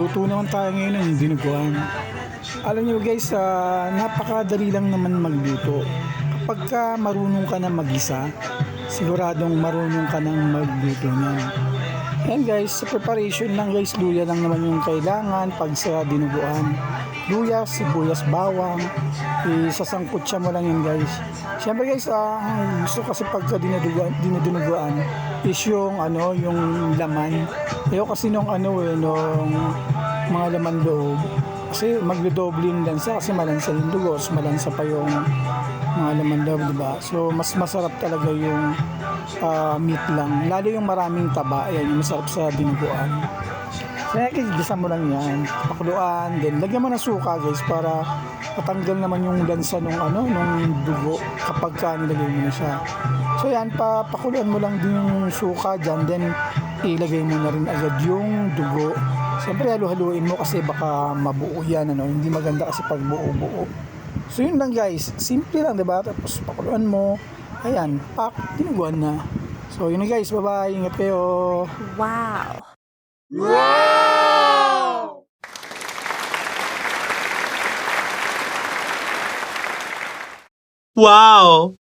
Luto naman tayo ngayon ng dinuguan. Alam niyo guys, napakadali lang naman magluto. Kapag ka marunong ka na mag-isa, siguradong marunong ka nang magluto niyan. Ayan guys, sa preparation lang guys, luya lang naman yung kailangan pag sa dinuguan. Luya, sibuyas, bawang, isasangkot siya mo lang yan guys. Siyempre guys, ang gusto kasi pagka dinuguan is yung yung laman. Ayoko kasi nung nung mga laman loob. Kasi magdodoble yung lansa kasi malansa yung dugo, malansa pa yung mga laman loob, diba? So mas masarap talaga yung meat lang. Lalo yung maraming taba, yan yung masarap sa dinuguan. Kaya gigisa mo lang yan, pakuluan, then lagyan mo ng suka guys para matanggal naman yung lansa nung dugo kapag nilagay mo na siya. So yan, pakuluan mo lang din yung suka dyan, then ilagay mo na rin agad yung dugo. Siyempre halu-haluin mo kasi baka mabuo yan, hindi maganda kasi pag buo-buo. So yun lang guys, simple lang diba? Tapos pakuluan mo, ayan, dinuguan na. So yun na guys, bye-bye, ingat kayo. Wow! Wow!